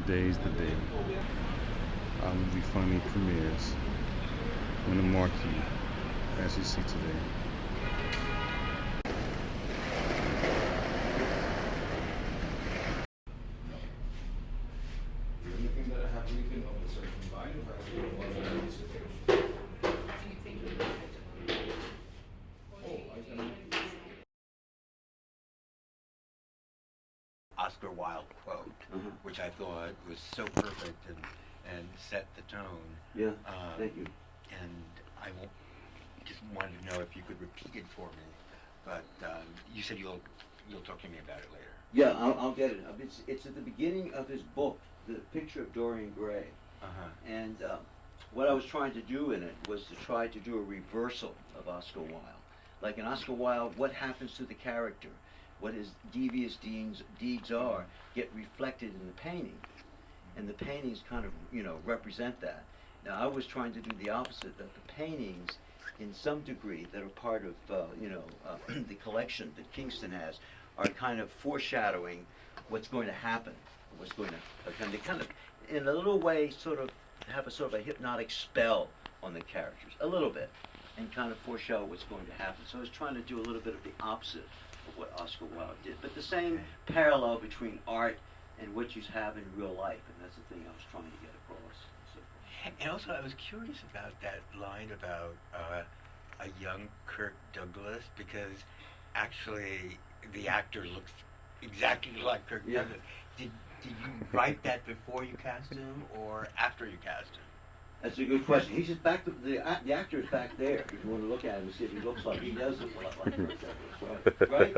today's the day. Our movie finally premieres on the marquee, as you see today. Oscar Wilde quote, which I thought was so perfect and set the tone. Yeah, thank you. And I just wanted to know if you could repeat it for me. But you said you'll talk to me about it later. Yeah, I'll get it. It's at the beginning of his book, The Picture of Dorian Gray. And what I was trying to do in it was to try to do a reversal of Oscar Wilde. Like in Oscar Wilde, what happens to the character? What his devious deeds are get reflected in the painting, and the paintings kind of represent that. Now I was trying to do the opposite, that the paintings, in some degree, that are part of the collection that Kingston has, are kind of foreshadowing what's going to happen, what's going to kind of in a little way sort of have a sort of a hypnotic spell on the characters, a little bit, and kind of foreshadow what's going to happen. So I was trying to do a little bit of the opposite of what Oscar Wilde did, but the same parallel between art and what you have in real life, and that's the thing I was trying to get across. So. And also, I was curious about that line about a young Kirk Douglas, because actually the actor looks exactly like Kirk Douglas. Did you write that before you cast him or after you cast him? That's a good question. He's just back. The actor is back there. If you want to look at him and see if he looks like he does look like Kirk Douglas, right?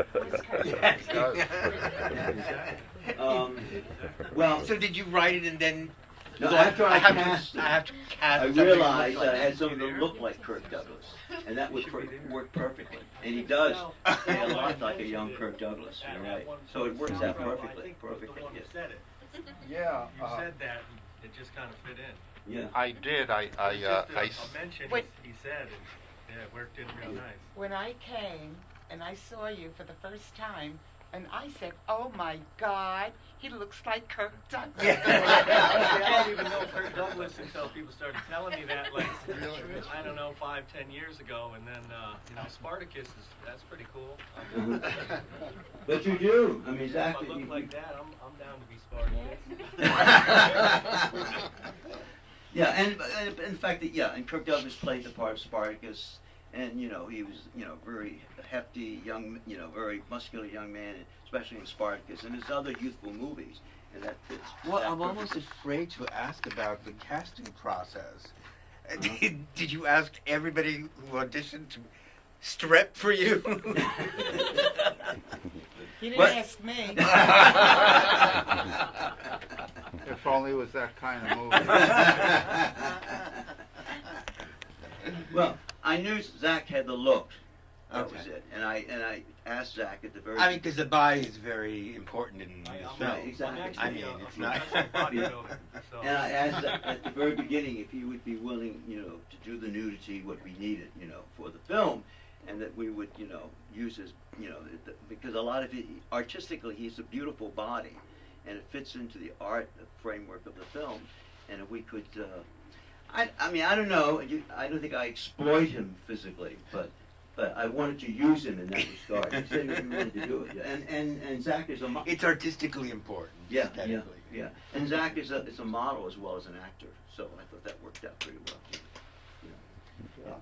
Right? Well, so did you write it and then? No, after I cast him, I have to cast. I realized that I had someone that looked like Kirk Douglas, and that would work perfectly. And he does play a lot like a young Kirk Douglas. You're right. So it works out perfectly. Perfectly. Yes. Yeah. You said that, and it just kind of fit in. Yeah. I did. Just a mention he said, and yeah, it worked in real nice. When I came and I saw you for the first time, and I said, "Oh my God, he looks like Kirk Douglas." I didn't even know Kirk Douglas until people started telling me that, like, I don't know, 5-10 years ago, and then Spartacus that's pretty cool. But you do. I mean, exactly. If I look like that, I'm down to be Spartacus. Yeah, and in fact, and Kirk Douglas played the part of Spartacus, and he was very hefty, young, very muscular young man, especially in Spartacus and his other youthful movies, and that fits. Well, I'm almost afraid to ask about the casting process. Did you ask everybody who auditioned to strip for you? You didn't ask me. If only it was that kind of movie. Well, I knew Zach had the look. That was it, and I asked Zach at the very. I mean, because the body is very important in this film. Right, exactly. I mean, it's not. And I asked Zach at the very beginning if he would be willing, to do the nudity, what we needed, for the film, and that we would, use his, because a lot of it, artistically, he's a beautiful body, and it fits into the art framework of the film, and if we could, I mean, I don't know, I don't think I exploit him physically, but I wanted to use him in that regard. He said he wanted to do it, and Zach is a. It's artistically important. Yeah. And Zach is a model as well as an actor, so I thought that worked out pretty well.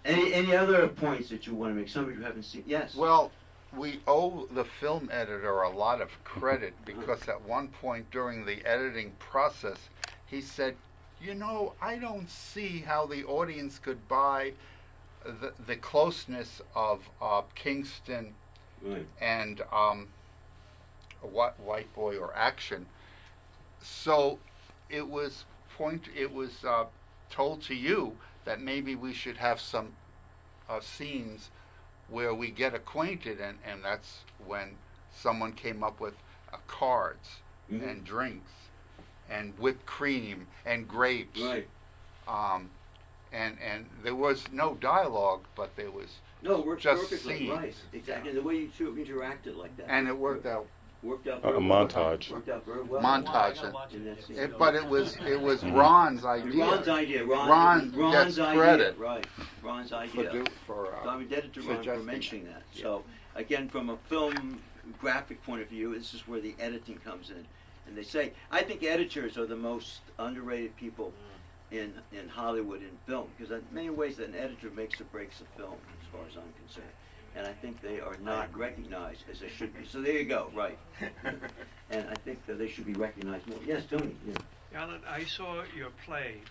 Any other points that you want to make? Somebody who haven't seen? Yes. Well, we owe the film editor a lot of credit because at one point during the editing process, he said, I don't see how the audience could buy the closeness of Kingston and White Boy or Action. So it was told to you that maybe we should have some scenes where we get acquainted, and that's when someone came up with cards and drinks and whipped cream and grapes. Right. And there was no dialogue, but there was No, it worked just perfectly. scenes. Right. Exactly. The way you two interacted like that. And it worked out Worked out A very well. montage. Worked out very well. Montage. I gotta watch And it. that's Yeah. But it was Ron's idea. Ron's idea. Ron Ron's gets idea. credit. Right. Ron's idea. So I'm indebted to Ron for suggesting mentioning that. So again, from a film graphic point of view, this is where the editing comes in. And they say, I think editors are the most underrated people in Hollywood in film, because in many ways an editor makes or breaks a film, as far as I'm concerned. And I think they are not recognized as they should be. So there you go, right. And I think that they should be recognized more. Yes, Tony. Yeah. Alan, I saw your play,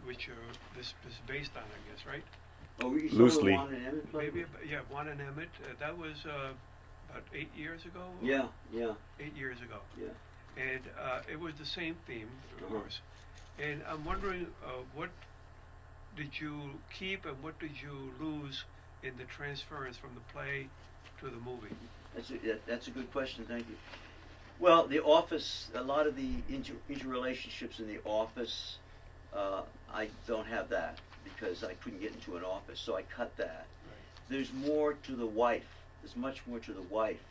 which this is based on, I guess, right? Oh, you saw Loosely. the Juan and Emmett play? Maybe, yeah, Juan and Emmett. That was about 8 years ago? Yeah. 8 years ago. Yeah. And it was the same theme, of Uh-huh. course. And I'm wondering, what did you keep and what did you lose in the transference from the play to the movie? That's a good question, thank you. Well, The Office, a lot of the interrelationships in The Office, I don't have that because I couldn't get into an office, so I cut that. Right. There's more to the wife. There's much more to the wife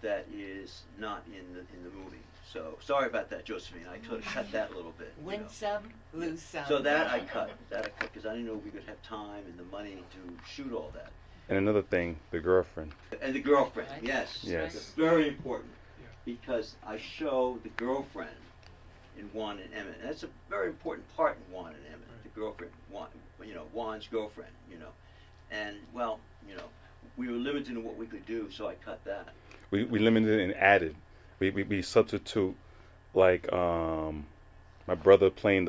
that is not in the movie. So sorry about that, Josephine. I could have cut that a little bit. Win some, lose some. So that I cut. Because I didn't know we could have time and the money to shoot all that. And another thing, the girlfriend. And the girlfriend, Right. yes. Yes. That's very important. Yeah. Because I show the girlfriend in Juan and Emmett. And that's a very important part in Juan and Emmett. Right. The girlfriend, Juan's girlfriend, And, well, we were limited in what we could do, so I cut that. We limited and added. We substitute, like my brother playing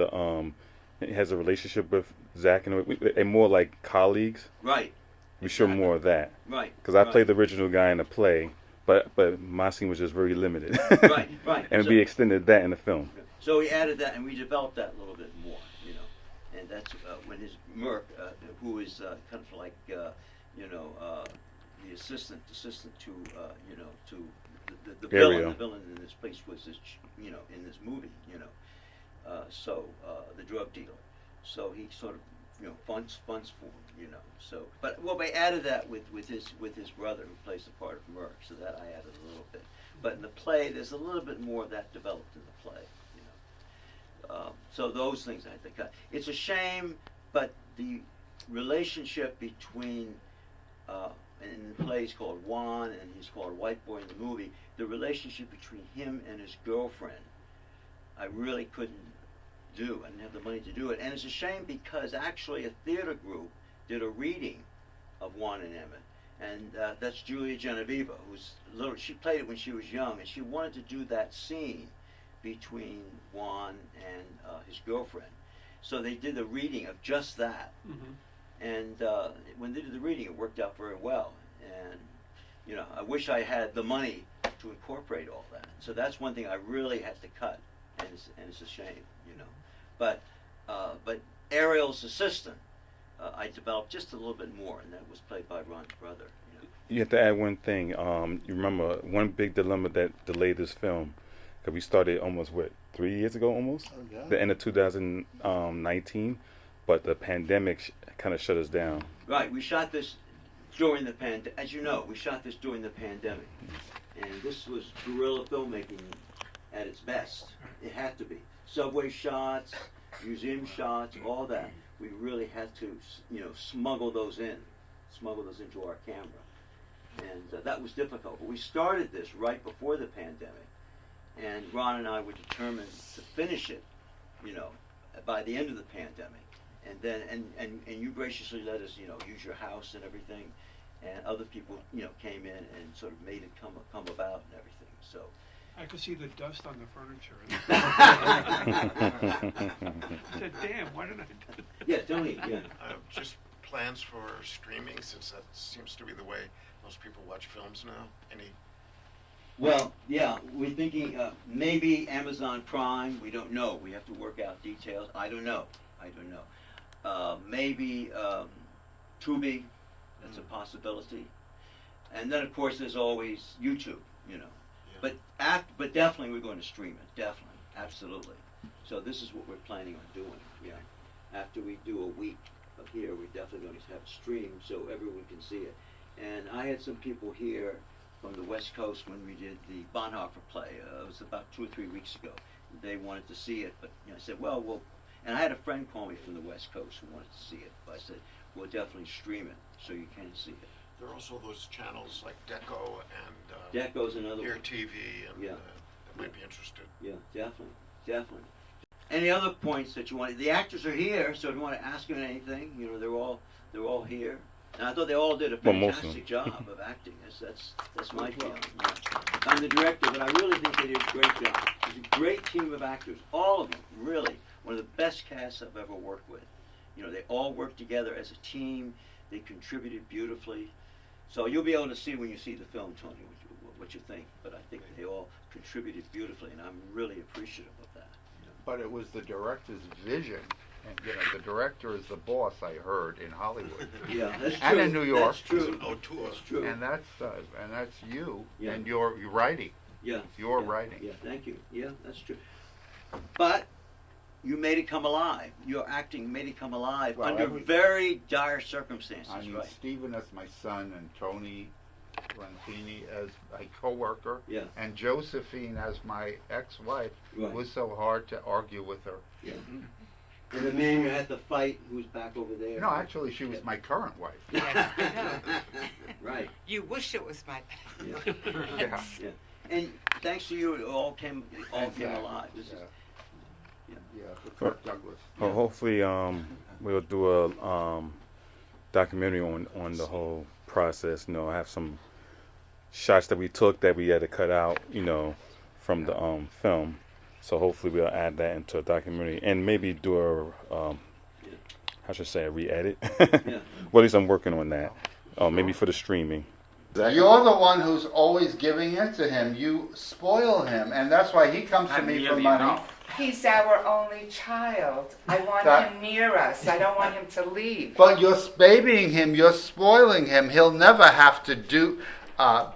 he has a relationship with Zach, and they're more like colleagues. Right. We show more of that. Right. Because I played the original guy in the play, but my scene was just very limited. Right. And So- we extended that in the film. So we added that, and we developed that a little bit more, And that's when his Merc, who is kind of like, the assistant to, to the villain. Ariel. The villain in this place was this, in this movie, the drug dealer. So he sort of, funds for him, So, but we added that with his brother who plays the part of Merc, so that I added a little bit. But in the play, there's a little bit more of that developed in the play. So those things I had to cut. It's a shame, but the relationship between, in the play he's called Juan and he's called White Boy in the movie, the relationship between him and his girlfriend, I really couldn't do. I didn't have the money to do it. And it's a shame because actually a theater group did a reading of Juan and Emmett. And that's Julia Genoveva, she played it when she was young, and she wanted to do that scene between Juan and his girlfriend. So they did a reading of just that. Mm-hmm. And when they did the reading, it worked out very well. And, I wish I had the money to incorporate all that. So that's one thing I really had to cut, and it's a shame, But Ariel's assistant, I developed just a little bit more, and that was played by Ron's brother. You have to add one thing. You remember one big dilemma that delayed this film, because we started almost 3 years ago, almost the end of 2019, but the pandemic kind of shut us down. Right, we shot this during the pandemic. As you know, we shot this during the pandemic, and this was guerrilla filmmaking at its best. It had to be subway shots, museum shots, all that. We really had to, smuggle those into our camera. And that was difficult. But we started this right before the pandemic. And Ron and I were determined to finish it, by the end of the pandemic. And then, and you graciously let us, use your house and everything. And other people, came in and sort of made it come about and everything. So. I could see the dust on the furniture. I said, damn, why didn't I do that? Yeah, Tony, yeah. Just plans for streaming, since that seems to be the way most people watch films now. Any? Well, yeah, we're thinking maybe Amazon Prime. We don't know. We have to work out details. I don't know. Maybe Tubi. That's a possibility. And then, of course, there's always YouTube. Yeah. But definitely we're going to stream it. Definitely, absolutely. So this is what we're planning on doing. Yeah. After we do a week of here, we're definitely going to have it streamed so everyone can see it. And I had some people here from the West Coast when we did the Bonhoeffer play. It was about 2 or 3 weeks ago. They wanted to see it, but I said, well, and I had a friend call me from the West Coast who wanted to see it. But I said, we'll definitely stream it so you can see it. There are also those channels like Deco and Deco's another Ear one. TV, and Yeah. that might be interested. Yeah, definitely. Any other points that you want? The actors are here, so if you want to ask them anything, they're all here. And I thought they all did a Well, most of fantastic job of acting. That's my feeling. I'm the director, but I really think they did a great job. It's a great team of actors, all of them, really. One of the best casts I've ever worked with. They all worked together as a team. They contributed beautifully. So you'll be able to see when you see the film, Tony, what you think. But I think they all contributed beautifully, and I'm really appreciative of that. But it was the director's vision, and the director is the boss. I heard in Hollywood, Yeah, that's true. and in New York, That's true. An auteur. That's true. and that's you, Yeah. and you're writing. Yeah. You're yeah, writing. Yeah, thank you. Yeah, that's true. But you made it come alive. Your acting made it come alive Well, under very dire circumstances, I mean, right? Stephen as my son, and Tony Rantini as my coworker, Yeah. and Josephine as my ex-wife. Right. It was so hard to argue with her. Yeah. And the man you had to fight, who's back over there. No, actually, she was my current wife. Yes, I know. Right. You wish it was my. Yeah. Yeah. Yeah. And thanks to you, it all came Exactly. alive. This Yeah. is. Yeah, for Kirk Douglas. Well, hopefully, we'll do a documentary on the whole process. Have some shots that we took that we had to cut out, from the film. So hopefully we'll add that into a documentary and maybe do a, how should I say, a re-edit. Yeah. Well, at least I'm working on that. Maybe for the streaming. You're the one who's always giving in to him. You spoil him, and that's why he comes to me for money. He's our only child. I want him near us. I don't want him to leave. But you're babying him. You're spoiling him. He'll never have to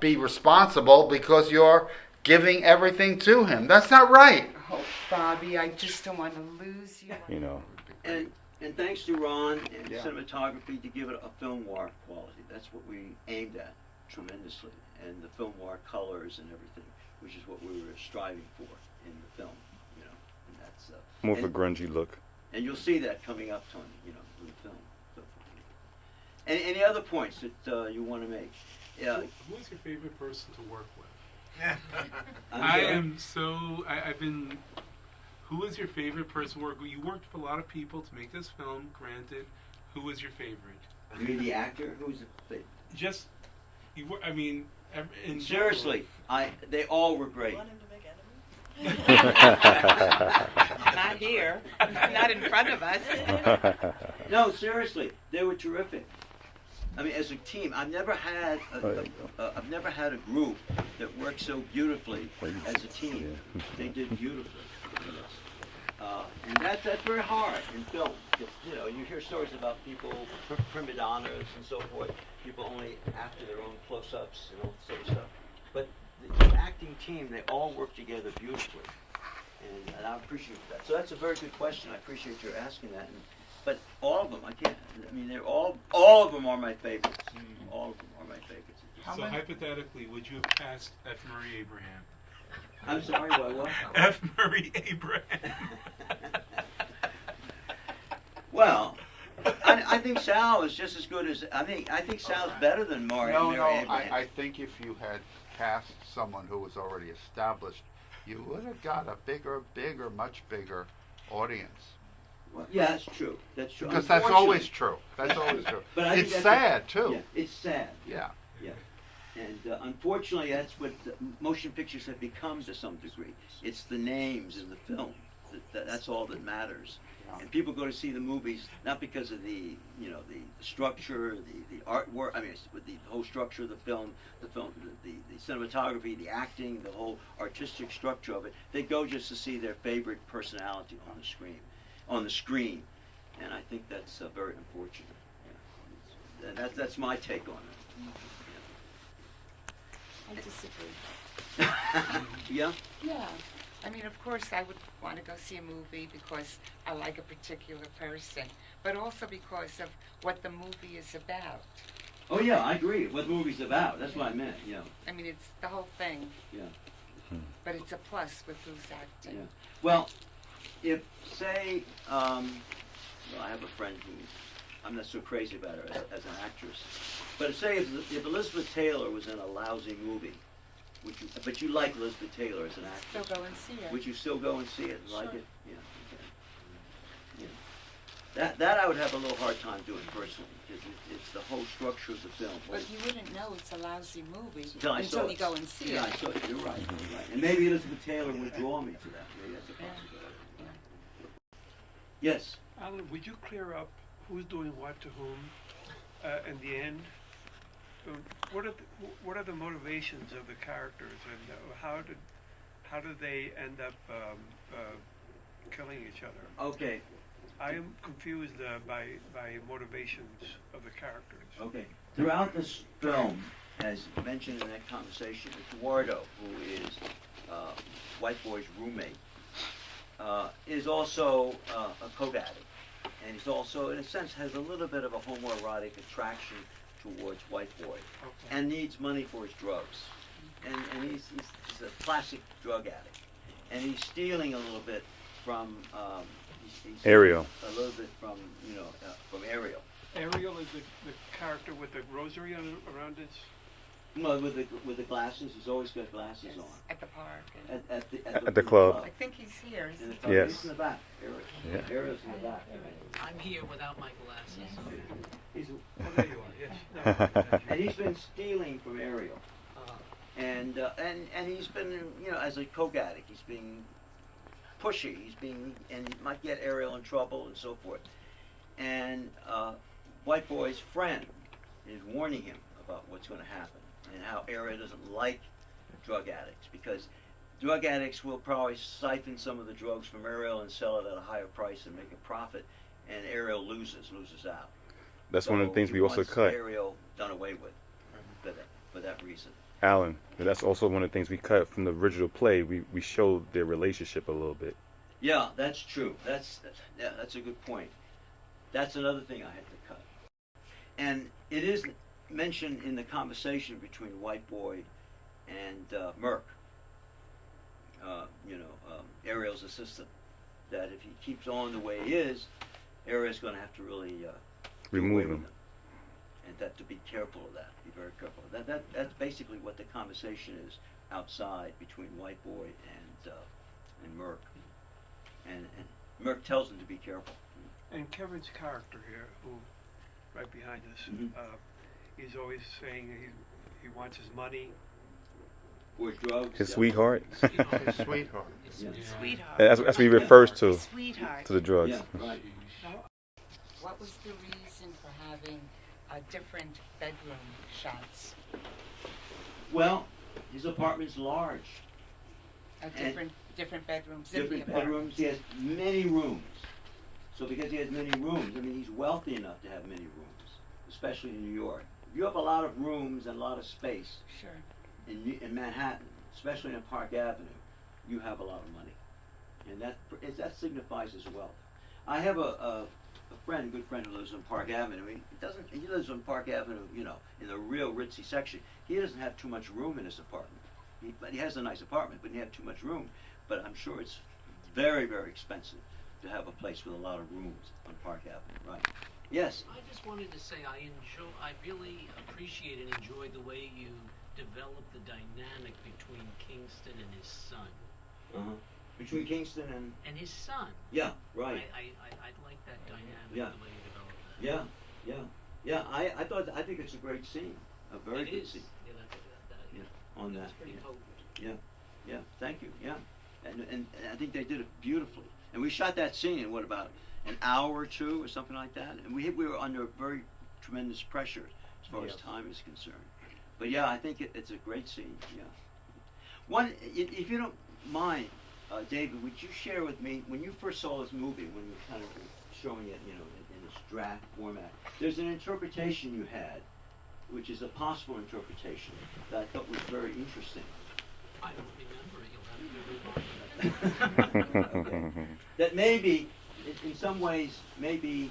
be responsible because you're giving everything to him. That's not right. Oh, Bobby, I just don't want to lose you. And thanks to Ron and Yeah. cinematography to give it a film noir quality. That's what we aimed at tremendously. And the film noir colors and everything, which is what we were striving for in the film. And that's More of a grungy look. and you'll see that coming up, Tony. In the film. So, any other points that you want to make? Yeah. Who is your favorite person to work with? I'm I sorry. am so. I've been. Who is your favorite person to work with? You worked with a lot of people to make this film. Granted, who is your favorite? You mean the actor? Who's the? Just you. I mean, in Seriously, they all were great. Want him to make enemies? Not here. Not in front of us. No, seriously, they were terrific. I mean, as a team, I've never had a group that worked so beautifully as a team. They did beautifully. And that's very hard in film. You hear stories about people, prima donnas and so forth, people only after their own close-ups and all that sort of stuff. But the acting team, they all work together beautifully. And I appreciate that. So that's a very good question. I appreciate your asking that. But all of them, they're all of them are my favorites. All of them are my favorites. So hypothetically, would you have cast F. Murray Abraham? I'm sorry, what? F. Murray Abraham. Well, I think Sal is just as good as I think Sal's better than Murray. No, Mary Abraham. I think if you had cast someone who was already established, you would have got a bigger, much bigger audience. Well, yeah, that's true. That's true. Because that's always true. That's always true. But I think It's that's sad, too. Yeah, it's sad. Yeah. Yeah. And unfortunately, that's what motion pictures have become to some degree. It's the names in the film. That's all that matters. And people go to see the movies not because of the structure, the artwork. I mean, the whole structure of the film, the cinematography, the acting, the whole artistic structure of it. They go just to see their favorite personality on the screen, and I think that's very unfortunate. Yeah. And that's my take on it. I disagree. Yeah. Yeah. I mean, of course, I would want to go see a movie because I like a particular person, but also because of what the movie is about. Oh yeah, I agree. What the movie's about. That's what I meant. Yeah. I mean, it's the whole thing, Yeah. but it's a plus with who's acting. Yeah. Well, if say, well, I have a friend who I'm not so crazy about her as an actress, but say if Elizabeth Taylor was in a lousy movie, but you like Elizabeth Taylor as an actress, Still go and see it. would you still go and see it and like Sure. it? Yeah. Okay. Yeah. That I would have a little hard time doing personally because it's the whole structure of the film. But you wouldn't know it's a lousy movie Until you go and see yeah, it. I saw it. You're right. You're right. And maybe Elizabeth Taylor would draw me to that. Maybe that's a possibility. Yes. Alan, would you clear up who's doing what to whom in the end? What are the motivations of the characters, and how did they end up killing each other? Okay. I am confused by motivations of the characters. Okay. Throughout this film, as mentioned in that conversation, Eduardo, who is White Boy's roommate, is also a coke addict. And he's also, in a sense, has a little bit of a homoerotic attraction towards White Boy. Okay. And needs money for his drugs. And he's a classic drug addict. And he's stealing a little bit from he's Ariel. a little bit from from Ariel. Ariel is the character with the rosary around his. Well, with the glasses, he's always got glasses Yes, on. at the park. At the club. I think he's here. In Isn't the, he? Yes. He's in the back. Ariel. Yeah. Ariel's in the back. I'm here without my glasses. He's, Oh, there you are. Yes. No. and he's been stealing from Ariel. And he's been, as a coke addict, he's being pushy. And he might get Ariel in trouble and so forth. And White Boy's friend is warning him about what's going to happen and how Ariel doesn't like drug addicts because drug addicts will probably siphon some of the drugs from Ariel and sell it at a higher price and make a profit, and Ariel loses out. That's one of the things he we also wants cut. Ariel done away with for that reason. Alan, that's also one of the things we cut from the original play. We showed their relationship a little bit. Yeah, that's true. That's a good point. That's another thing I had to cut. And it is mentioned in the conversation between White Boy and Merc, Ariel's assistant, that if he keeps on the way he is, Ariel's going to have to really do Remove away him. with him. And that to be careful of that, be very careful of that. That's basically what the conversation is outside between White Boy and Merc. And Merc tells him to be careful. And Kevin's character here, who right behind us, Mhm. he's always saying he wants his money. Or drugs. His yeah. sweetheart. His sweetheart. Yeah. Sweetheart. That's what he refers to Sweetheart. the drugs. Yeah, right. What was the reason for having different bedroom shots? Well, his apartment's large. Different bedrooms in the Different apartment. bedrooms. He has many rooms. So because he has many rooms, I mean, he's wealthy enough to have many rooms, especially in New York. If you have a lot of rooms and a lot of space Sure. in Manhattan, especially in Park Avenue, you have a lot of money, and that signifies his wealth. I have a good friend who lives on Park Avenue. He lives on Park Avenue, in the real ritzy section. He doesn't have too much room in his apartment. But he has a nice apartment, but he has too much room. But I'm sure it's very, very expensive to have a place with a lot of rooms on Park Avenue, right? Yes. I just wanted to say I really appreciate and enjoy the way you developed the dynamic between Kingston and his son. Uh-huh. Between Kingston And his son. yeah, right. I like that dynamic, Yeah. the way you developed that. Yeah. I think it's a great scene, a very It good is. scene. Yeah, On that. It's pretty Yeah. potent. Yeah. Thank you. Yeah. And I think they did it beautifully. And we shot that scene in about an hour or two or something like that. And we were under very tremendous pressure as far as time is concerned. But yeah, I think it's a great scene. Yeah. If you don't mind, David, would you share with me when you first saw this movie, when you were kind of showing it, in its draft format? There's an interpretation you had, which is a possible interpretation that I thought was very interesting. I don't remember it. You'll have to remind me. Okay. That maybe, in some ways, maybe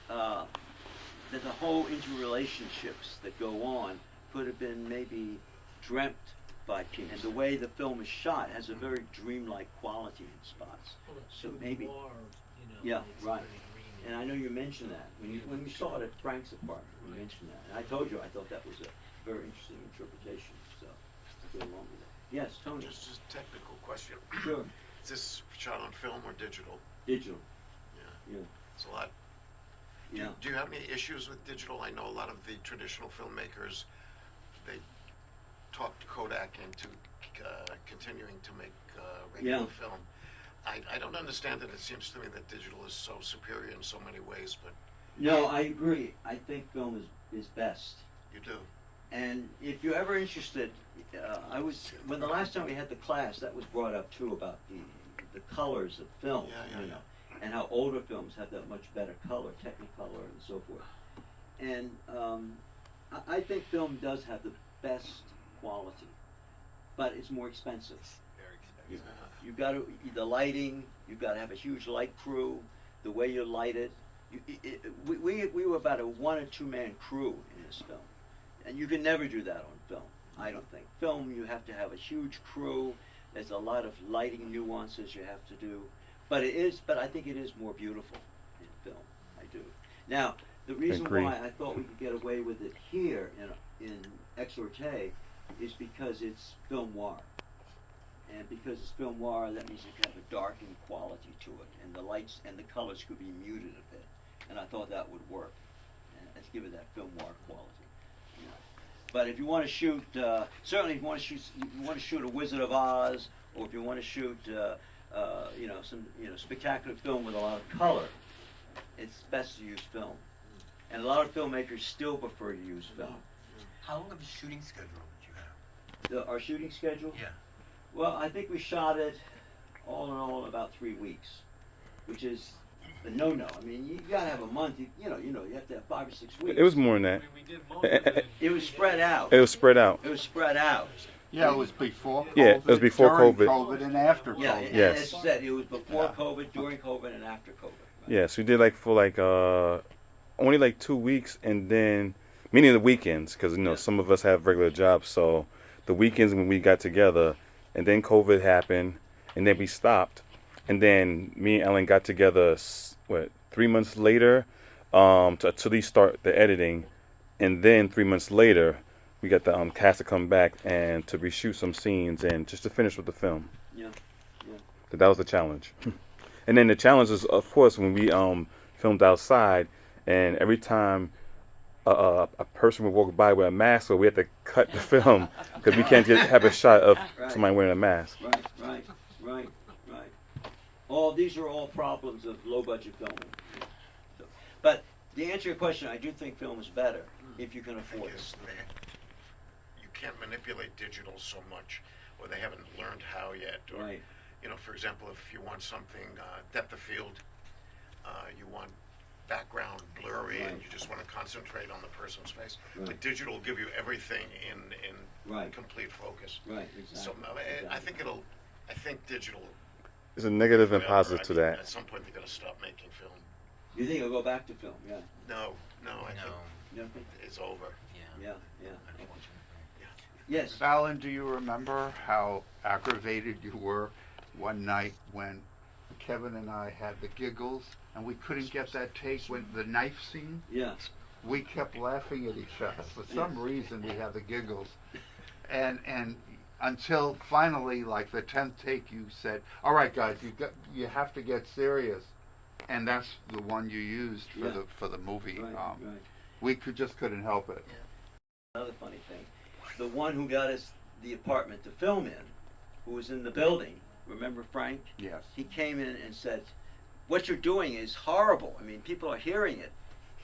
that the whole interrelationships that go on could have been maybe dreamt by King. And the way the film is shot has a very dreamlike quality in spots. Well, it's So so maybe, noir, you know, yeah, it's right. pretty dreamy. And I know you mentioned that when we saw it at Frank's apartment. We mentioned that, and I told you I thought that was a very interesting interpretation. So to go along with it. Yes, Tony. Just a technical question. Sure. Is this shot on film or digital? Digital. Yeah. Yeah. It's a lot. Yeah. Do you have any issues with digital? I know a lot of the traditional filmmakers, they talked Kodak into continuing to make regular Yeah. film. I don't understand it. It seems to me that digital is so superior in so many ways, but No, I agree. I think film is best. you do. And if you're ever interested, when the last time we had the class, that was brought up too about the colors of film, Yeah, you know, and how older films have that much better color, Technicolor and so forth. And I think film does have the best quality, but it's more expensive. Very expensive. You've got to the lighting. You've got to have a huge light crew. The way you light it. We were about a 1 or 2 man crew in this film, and you can never do that on film. I don't think film. You have to have a huge crew. There's a lot of lighting nuances you have to do, but I think it is more beautiful in film. I do. Now the reason Agree. why I thought we could get away with it here in Exhorter is because it's film noir. And because it's film noir, that means it can have a darkened quality to it, and the lights and the colors could be muted a bit. And I thought that would work, and let's give it that film noir quality. You know. But if you want to shoot, certainly if you want to shoot a Wizard of Oz, or if you want to shoot, some spectacular film with a lot of color, it's best to use film. And a lot of filmmakers still prefer to use film. How long of a shooting schedule did you have? Our shooting schedule? Yeah. Well, I think we shot it all in all in about 3 weeks, which is a no-no. I mean, you gotta have a month. You have to have 5 or 6 weeks. It was more than that. We did most of it. It was spread out. It was spread out. It was spread out. Yeah, it was before COVID. Yeah, it was before during COVID. COVID and after Yeah, COVID. Yes. as you said, it was before COVID, during COVID, and after COVID. Right? Yes, we did only like 2 weeks, and then meaning the weekends, because some of us have regular jobs. So the weekends when we got together, and then COVID happened, and then we stopped, and then me and Ellen got together 3 months later to actually start the editing, and then 3 months later we got the cast to come back and to reshoot some scenes and just to finish with the film. Yeah. So that was the challenge. And then the challenge is, of course, when we filmed outside, and every time a person would walk by with a mask, so we had to cut the film because we can't have a shot of somebody wearing a mask. Right. These are all problems of low-budget filming. So, but to answer your question, I do think film is better if you can afford it. You can't manipulate digital so much, or they haven't learned how yet. Or, Right. for example, if you want something depth of field, you want background blurry, and you just want to concentrate on the person's face. Right. The digital will give you everything in Right. complete focus. Right, exactly. So I think digital. There's a negative and forever. positive to that. At some point, they're going to stop making film. You think it'll go back to film? Yeah. No, I think You don't think? it's over. Yeah. Yes. Alan, do you remember how aggravated you were one night when Kevin and I had the giggles and we couldn't get that take with the knife scene? Yeah. We kept laughing at each other. For some reason, we had the giggles. And until finally, like the 10th take, you said, "All right, guys, you have to get serious." And that's the one you used for the movie. Right. We just couldn't help it. Another funny thing, the one who got us the apartment to film in, who was in the building, remember Frank? Yes. He came in and said, "What you're doing is horrible. I mean, people are hearing it,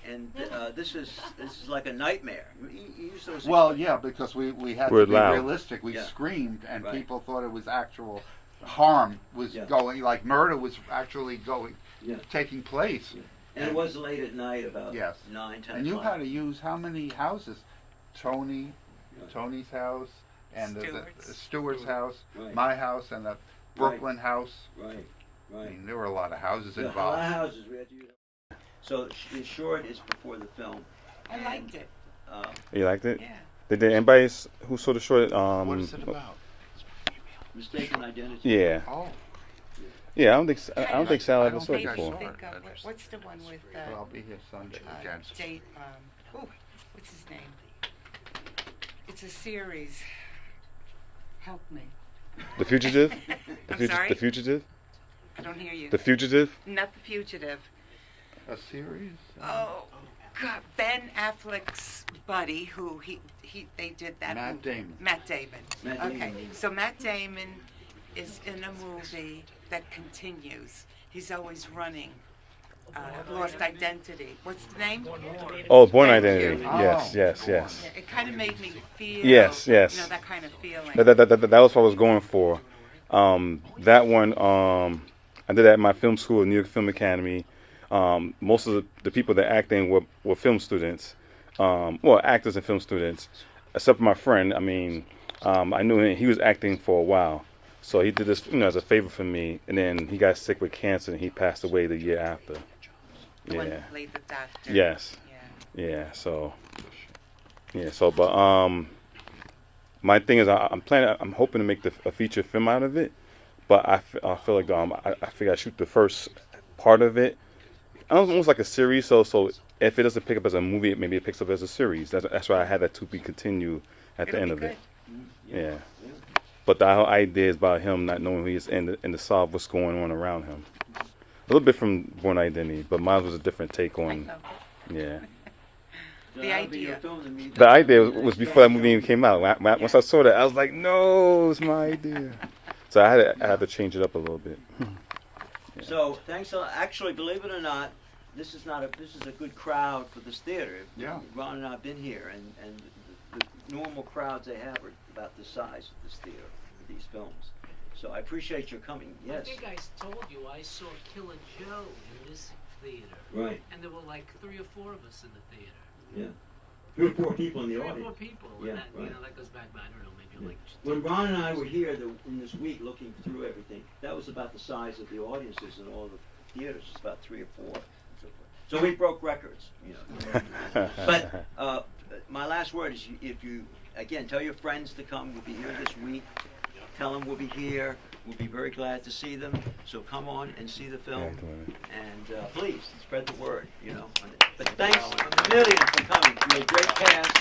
and this is like a nightmare." He used those. Well, yeah, because we had We're to be loud. realistic. We Yeah. screamed, and Right. people thought it was actual harm was Yeah. going, like murder was actually Yeah. taking place. And it was late at night, about Yes. 9, 10 And you o'clock. had to use how many houses? Tony's house, and the Stewart's house, Right. my house, and the Brooklyn house. Right. I mean, there were a lot of houses Yeah, a lot involved. of houses we had to use. So in short, it's before the film, I liked it. You liked it? Yeah. Did anybody who saw the short? What is it about? Mistaken identity. Yeah. Oh, Yeah, I don't think Sal I ever don't saw it think I before. saw Think it. of, what's the one with but I'll be here Sunday again. Jade, what's his name? It's a series. Help me. The Fugitive. I'm sorry? The Fugitive. I don't hear you. The Fugitive. Not The Fugitive. A series? Oh, God, Ben Affleck's buddy, who they did that Matt movie. Damon. Matt Damon. Matt Okay, Damon. so Matt Damon is in a movie that continues. He's always running. Lost Identity. What's the name? Oh, Born Thank Identity. you. Yes, yes, Yeah, yes. it kind of made me feel. Yes, yes. You know, that kind of feeling. That was what I was going for. That one, I did that at my film school, New York Film Academy. Most of the people that acting were film students, well, actors and film students, except for my friend. I mean, I knew he was acting for a while, so he did this, as a favor for me. And then he got sick with cancer, and he passed away the year after. The one that played the doctor. Yes. Yeah. Yeah. So. Yeah. So, but my thing is, I'm hoping to make a feature film out of it, but I feel like I figure I shoot the first part of it, almost like a series. So if it doesn't pick up as a movie, maybe it picks up as a series. That's why I had that to be continued at the end of it. Yeah. But the whole idea is about him not knowing who he is and to solve what's going on around him. A little bit from Born Identity, but mine was a different take on. Yeah. The idea. The idea was before that movie even came out. Once I saw that, I was like, no, it's my idea. So I had to change it up a little bit. So thanks a lot. Actually, believe it or not, this is a good crowd for this theater. Yeah. Ron and I have been here, and the normal crowds they have are about the size of this theater for these films. So I appreciate your coming. Yes. I think I told you I saw Killer Joe in this theater. Right. And there were like 3 or 4 of us in the theater. Yeah. 3 or 4 people in the 3 or audience. 4 people. Yeah, And that, right. that goes back, I don't know, maybe like. When Ron and I were here in this week looking through everything, that was about the size of the audiences in all the theaters. It's about 3 or 4. And so forth. So we broke records, But my last word is, if you again tell your friends to come. We'll be here this week. Tell them we'll be here. We'll be very glad to see them. So come on and see the film, and please spread the word. But thanks a million for coming. You're a great cast.